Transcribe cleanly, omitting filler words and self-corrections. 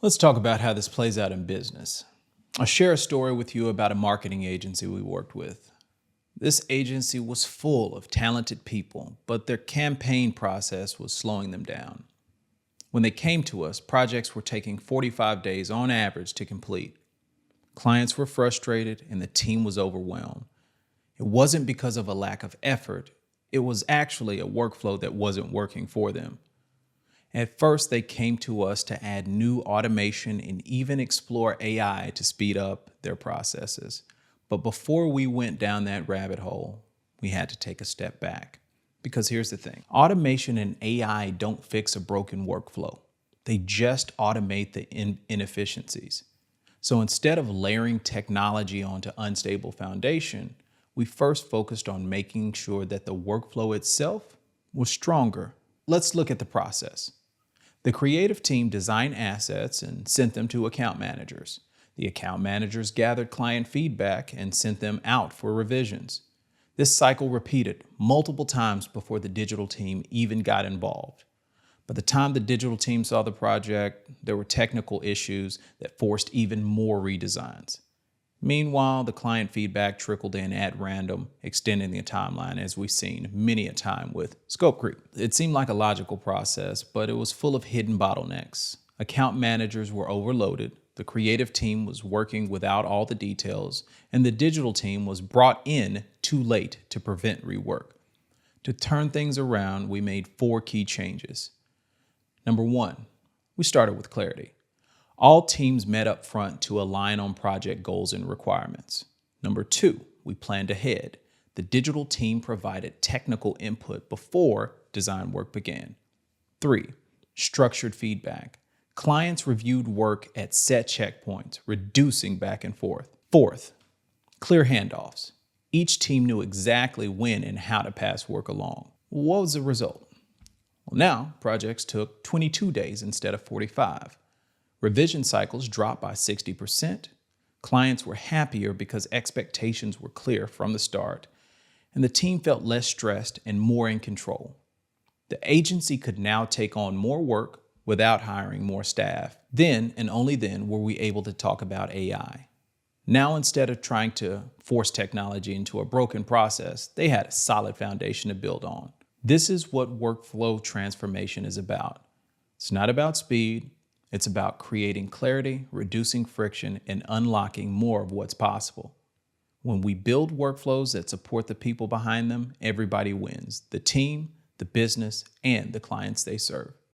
Let's talk about how this plays out in business. I'll share a story with you about a marketing agency we worked with. This agency was full of talented people, but their campaign process was slowing them down. When they came to us, projects were taking 45 days on average to complete. Clients were frustrated and the team was overwhelmed. It wasn't because of a lack of effort, it was actually a workflow that wasn't working for them. At first, they came to us to add new automation and even explore AI to speed up their processes. But before we went down that rabbit hole, we had to take a step back. Because here's the thing, automation and AI don't fix a broken workflow. They just automate the inefficiencies. So instead of layering technology onto unstable foundation, we first focused on making sure that the workflow itself was stronger. Let's look at the process. The creative team designed assets and sent them to account managers. The account managers gathered client feedback and sent them out for revisions. This cycle repeated multiple times before the digital team even got involved. By the time the digital team saw the project, there were technical issues that forced even more redesigns. Meanwhile, the client feedback trickled in at random, extending the timeline as we've seen many a time with scope creep. It seemed like a logical process, but it was full of hidden bottlenecks. Account managers were overloaded, the creative team was working without all the details, and the digital team was brought in too late to prevent rework. To turn things around, we made 4 key changes. Number 1, we started with clarity. All teams met up front to align on project goals and requirements. Number 2, we planned ahead. The digital team provided technical input before design work began. 3, structured feedback. Clients reviewed work at set checkpoints, reducing back and forth. 4th, clear handoffs. Each team knew exactly when and how to pass work along. What was the result? Well, now projects took 22 days instead of 45. Revision cycles dropped by 60%. Clients were happier because expectations were clear from the start, and the team felt less stressed and more in control. The agency could now take on more work without hiring more staff. Then, and only then, were we able to talk about AI. Now, instead of trying to force technology into a broken process, they had a solid foundation to build on. This is what workflow transformation is about. It's not about speed. It's about creating clarity, reducing friction, and unlocking more of what's possible. When we build workflows that support the people behind them, everybody wins: the team, the business, and the clients they serve.